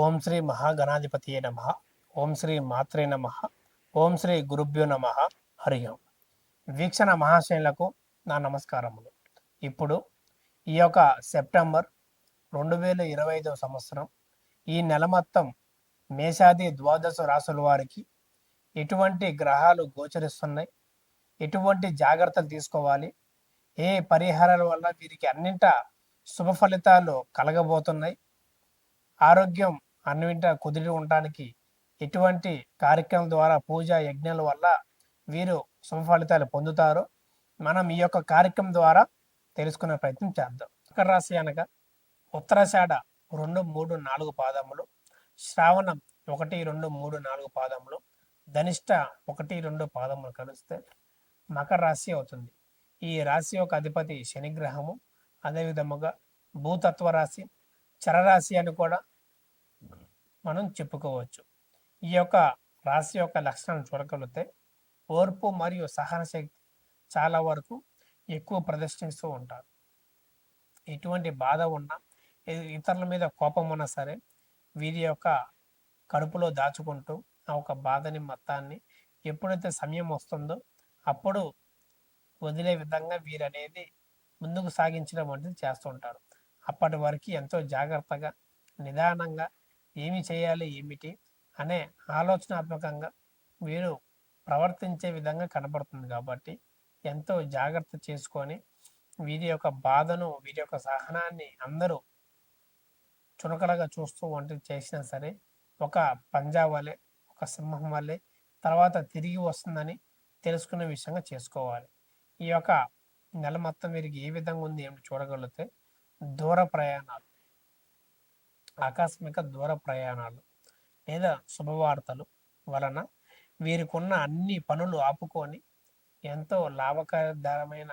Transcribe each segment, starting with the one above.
ఓం శ్రీ మహాగణాధిపతియే నమ. ఓం శ్రీ మాత్రే నమ. ఓం శ్రీ గురుభ్యో నమ. హరి ఓం. వీక్షణ మహాశయులకు నా నమస్కారములు. ఇప్పుడు ఈ యొక్క సెప్టెంబర్ 2025 సంవత్సరం ఈ నెల మొత్తం మేషాది ద్వాదశ రాసుల వారికి ఎటువంటి గ్రహాలు గోచరిస్తున్నాయి, ఎటువంటి జాగ్రత్తలు తీసుకోవాలి, ఏ పరిహారాల వల్ల వీరికి అన్నింట శుభ ఫలితాలు కలగబోతున్నాయి, ఆరోగ్యం అన్నింట కుదిరి ఉండడానికి ఎటువంటి కార్యక్రమం ద్వారా పూజ యజ్ఞాల వల్ల వీరు శుభ ఫలితాలు పొందుతారో మనం ఈ యొక్క కార్యక్రమం ద్వారా తెలుసుకునే ప్రయత్నం చేద్దాం. మకర రాశి అనగా ఉత్తరాషాఢ 2, 3, 4 పాదములు, శ్రావణం 1, 2, 3, 4 పాదములు, ధనిష్ట 1, 2 పాదములు కలిస్తే మకర రాశి అవుతుంది. ఈ రాశి యొక్క అధిపతి శనిగ్రహము. అదేవిధముగా భూతత్వ రాశి, చరరాశి అని కూడా మనం చెప్పుకోవచ్చు. ఈ యొక్క రాశి యొక్క లక్షణాలను చూడగలిగితే ఓర్పు మరియు సహన శక్తి చాలా వరకు ఎక్కువ ప్రదర్శిస్తూ ఉంటారు. ఎటువంటి బాధ ఉన్నా, ఇతరుల మీద కోపం ఉన్నా సరే వీరి యొక్క కడుపులో దాచుకుంటూ ఆ ఒక బాధని మొత్తాన్ని ఎప్పుడైతే సమయం వస్తుందో అప్పుడు వదిలే విధంగా వీరనేది ముందుకు సాగించడం వంటిది చేస్తుంటారు. అప్పటి వరకు ఎంతో జాగ్రత్తగా నిదానంగా ఏమి చేయాలి ఏమిటి అనే ఆలోచనాత్మకంగా వీరు ప్రవర్తించే విధంగా కనబడుతుంది. కాబట్టి ఎంతో జాగ్రత్త చేసుకొని వీరి యొక్క బాధను, వీరి యొక్క సహనాన్ని అందరూ చునకలుగా చూస్తూ వంటిది చేసినా సరే ఒక పంజా వలె, ఒక సింహం వలె తర్వాత తిరిగి వస్తుందని తెలుసుకునే విషయంగా చేసుకోవాలి. ఈ యొక్క నెల మొత్తం వీరికి ఏ విధంగా ఉంది ఏమిటి చూడగలిగితే దూర ప్రయాణాలు, ఆకస్మిక దూర ప్రయాణాలు లేదా శుభవార్తలు వలన వీరికున్న అన్ని పనులు ఆపుకొని ఎంతో లాభకరమైన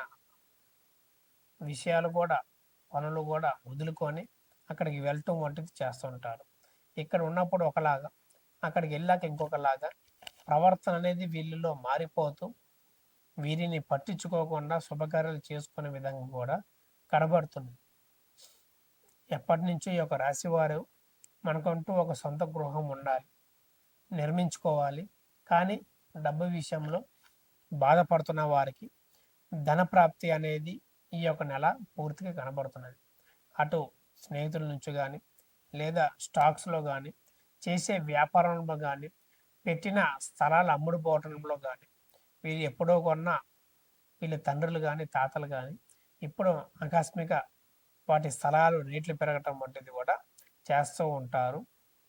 విషయాలు కూడా, పనులు కూడా వదులుకొని అక్కడికి వెళ్ళటం వంటిది చేస్తుంటారు. ఇక్కడ ఉన్నప్పుడు ఒకలాగా, అక్కడికి వెళ్ళాక ఇంకొకలాగా ప్రవర్తన అనేది వీళ్ళలో మారిపోతూ వీరిని పట్టించుకోకుండా శుభకార్యాలు చేసుకునే విధంగా కూడా కనబడుతుంది. ఎప్పటి నుంచో ఈ యొక్క రాశి వారు మనకంటూ ఒక సొంత గృహం ఉండాలి, నిర్మించుకోవాలి. కానీ డబ్బు విషయంలో బాధపడుతున్న వారికి ధనప్రాప్తి అనేది ఈ యొక్క నెల పూర్తిగా కనబడుతున్నది. అటు స్నేహితుల నుంచి కానీ లేదా స్టాక్స్లో కానీ, చేసే వ్యాపారంలో కానీ, పెట్టిన స్థలాలు అమ్ముడుపోవటంలో కానీ, వీరు ఎప్పుడో కొన్న వీళ్ళ తండ్రులు కానీ తాతలు కానీ ఇప్పుడు ఆకస్మిక వాటి స్థలాలు రేట్లు పెరగటం వంటిది కూడా చేస్తూ ఉంటారు.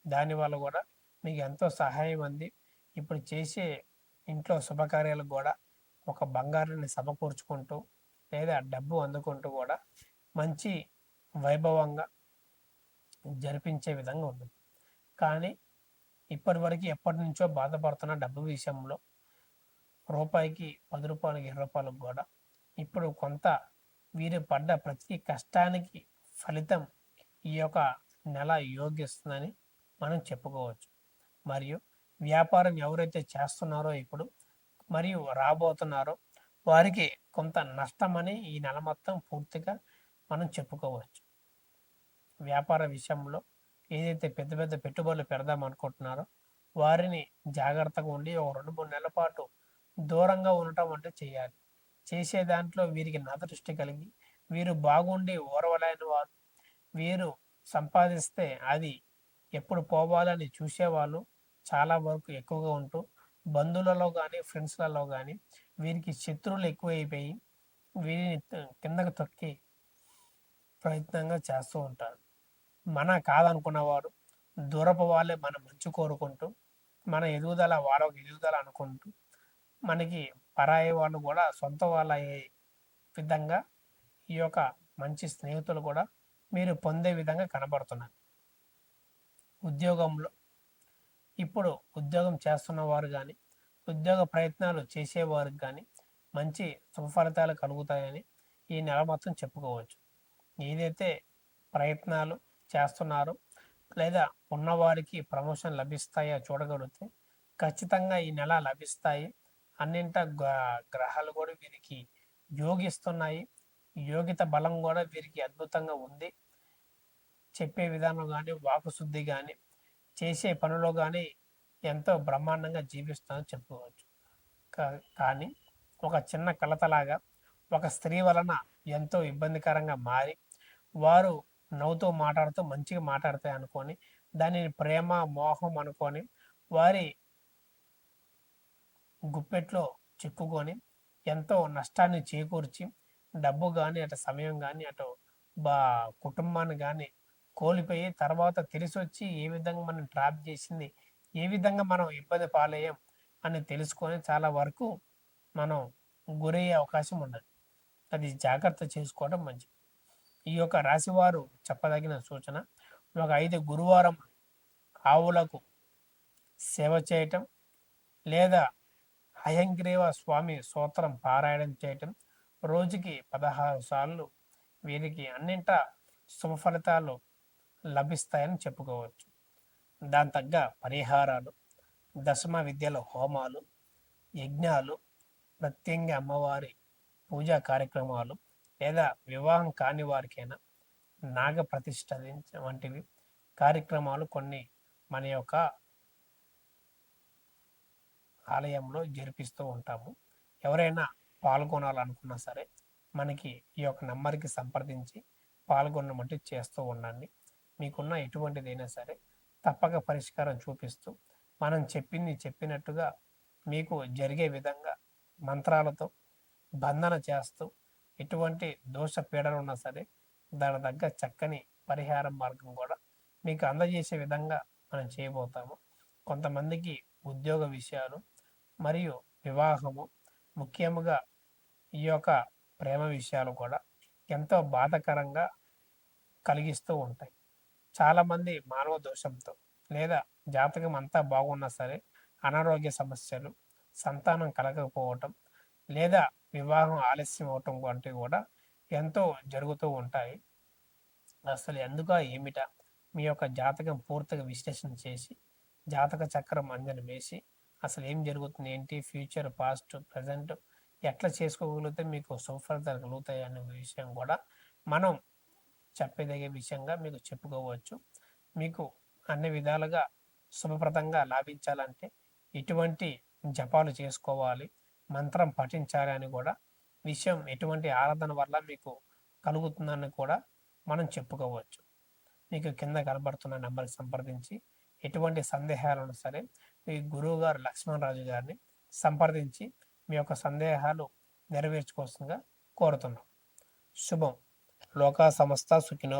దానివల్ల కూడా మీకు ఎంతో సహాయం అంది. ఇప్పుడు చేసే ఇంట్లో శుభకార్యాలకు కూడా ఒక బంగారాన్ని సమకూర్చుకుంటూ లేదా డబ్బు అందుకుంటూ కూడా మంచి వైభవంగా జరిపించే విధంగా ఉంటుంది. కానీ ఇప్పటి వరకు ఎప్పటి నుంచో బాధపడుతున్న డబ్బు విషయంలో రూపాయికి 10 రూపాయలకి 20 రూపాయలకు కూడా ఇప్పుడు కొంత వీరు పడ్డ ప్రతి కష్టానికి ఫలితం ఈ యొక్క నెల యోగిస్తుందని మనం చెప్పుకోవచ్చు. మరియు వ్యాపారం ఎవరైతే చేస్తున్నారో ఇప్పుడు మరియు రాబోతున్నారో వారికి కొంత నష్టమని ఈ నెల మొత్తం పూర్తిగా మనం చెప్పుకోవచ్చు. వ్యాపార విషయంలో ఏదైతే పెద్ద పెద్ద పెట్టుబడులు పెడదాం అనుకుంటున్నారో వారిని జాగ్రత్తగా ఉండి ఒక 2-3 నెలల పాటు దూరంగా ఉండటం అంటే చేయాలి. చేసే దాంట్లో వీరికి నరదృష్టి కలిగి వీరు బాగుండి ఓర్వలేని వారు, వీరు సంపాదిస్తే అది ఎప్పుడు పోవాలని చూసేవాళ్ళు చాలా వరకు ఎక్కువగా ఉంటూ బంధువులలో కానీ ఫ్రెండ్స్లలో కానీ వీరికి శత్రువులు ఎక్కువైపోయి వీరిని కిందకు తొక్కి ప్రయత్నంగా చేస్తూ ఉంటారు. మన కాదనుకున్నవారు దూరపు వాళ్ళే మన మంచి కోరుకుంటూ మన ఎదుగుదల వాళ్ళకి ఎదుగుదల అనుకుంటూ మనకి పరాయి వాళ్ళు కూడా సొంత వాళ్ళ అయ్యే విధంగా ఈ యొక్క మంచి స్నేహితులు కూడా మీరు పొందే విధంగా కనబడుతున్నారు. ఉద్యోగంలో ఇప్పుడు ఉద్యోగం చేస్తున్న వారు కానీ ఉద్యోగ ప్రయత్నాలు చేసేవారికి కానీ మంచి సుఫలితాలు కలుగుతాయని ఈ నెల మొత్తం చెప్పుకోవచ్చు. ఏదైతే ప్రయత్నాలు చేస్తున్నారో లేదా ఉన్నవారికి ప్రమోషన్ లభిస్తాయో చూడగలిగితే ఖచ్చితంగా ఈ నెల లభిస్తాయి. అన్నింట గ్రహాలు కూడా వీరికి యోగిస్తున్నాయి. యోగిత బలం కూడా వీరికి అద్భుతంగా ఉంది. చెప్పే విధానం కానీ, వాకు శుద్ధి కానీ, చేసే పనిలో కానీ ఎంతో బ్రహ్మాండంగా జీవిస్తుందని చెప్పుకోవచ్చు. కానీ ఒక చిన్న కలతలాగా ఒక స్త్రీ వలన ఎంతో ఇబ్బందికరంగా మారి వారు నవ్వుతూ మాట్లాడుతూ మంచిగా మాట్లాడతాయి అనుకొని దానిని ప్రేమ మోహం అనుకొని వారి గుప్పెట్లో చిక్కుకొని ఎంతో నష్టాన్ని చేకూర్చి డబ్బు కానీ అటు సమయం కానీ అటు బా కుటుంబాన్ని కానీ కోల్పోయి తర్వాత తెలిసొచ్చి ఏ విధంగా మనం ట్రాప్ చేసింది ఏ విధంగా మనం ఇబ్బంది పాలయ్యాం అని తెలుసుకొని చాలా వరకు మనం గురయ్యే అవకాశం ఉండదు. అది జాగ్రత్త చేసుకోవడం మంచిది. ఈ యొక్క రాశివారు చెప్పదగిన సూచన ఒక 5 గురువారం ఆవులకు సేవ చేయటం లేదా హయగ్రీవ స్వామి స్తోత్రం పారాయణం చేయటం రోజుకి 16 సార్లు వీరికి అన్నింటా శుభ ఫలితాలు లభిస్తాయని చెప్పుకోవచ్చు. దాని తగ్గ పరిహారాలు దశమ విద్యల హోమాలు యజ్ఞాలు ప్రత్యంగ అమ్మవారి పూజా కార్యక్రమాలు లేదా వివాహం కాని వారికైనా నాగ ప్రతిష్ఠ వంటివి కార్యక్రమాలు కొన్ని మన యొక్క ఆలయంలో జరిపిస్తూ ఉంటాము. ఎవరైనా పాల్గొనాలనుకున్నా సరే మనకి ఈ యొక్క నంబర్కి సంప్రదించి పాల్గొనమంటే చేస్తూ ఉండండి. మీకున్న ఎటువంటిదైనా సరే తప్పక పరిష్కారం చూపిస్తూ మనం చెప్పినట్టుగా మీకు జరిగే విధంగా మంత్రాలతో బంధన చేస్తూ ఎటువంటి దోష పీడలు ఉన్నా సరే దాని తగ్గ చక్కని పరిహారం మార్గం కూడా మీకు అందజేసే విధంగా మనం చేయబోతాము. కొంతమందికి ఉద్యోగ విషయాలు మరియు వివాహము ముఖ్యముగా ఈ యొక్క ప్రేమ విషయాలు కూడా ఎంతో బాధాకరంగా కలిగిస్తూ ఉంటాయి. చాలామంది మానవ దోషంతో లేదా జాతకం అంతా బాగున్నా సరే అనారోగ్య సమస్యలు సంతానం కలగకపోవటం లేదా వివాహం ఆలస్యం అవటం వంటివి కూడా ఎంతో జరుగుతూ ఉంటాయి. అసలు ఎందుక ఏమిటా మీ యొక్క జాతకం పూర్తిగా విశ్లేషణ చేసి జాతక చక్రం అంజన వేసి అసలు ఏం జరుగుతుంది ఏంటి ఫ్యూచర్ పాస్ట్ ప్రజెంట్ ఎట్లా చేసుకోగలిగితే మీకు శుభఫలితాలు కలుగుతాయి అనే విషయం కూడా మనం చెప్పదగే విషయంగా మీకు చెప్పుకోవచ్చు. మీకు అన్ని విధాలుగా శుభప్రదంగా లాభించాలంటే ఎటువంటి జపాలు చేసుకోవాలి మంత్రం పఠించాలి అని కూడా విషయం ఎటువంటి ఆరాధన వల్ల మీకు కలుగుతుందని కూడా మనం చెప్పుకోవచ్చు. మీకు కింద కనబడుతున్న నెంబర్కి సంప్రదించి ఎటువంటి సందేహాలను సరే మీ గురువు గారు లక్ష్మణరాజు గారిని సంప్రదించి మీ యొక్క సందేహాలు నెరవేర్చుకోవాల్సిందిగా కోరుతున్నాం. శుభం. లోకా సమస్త సుఖినో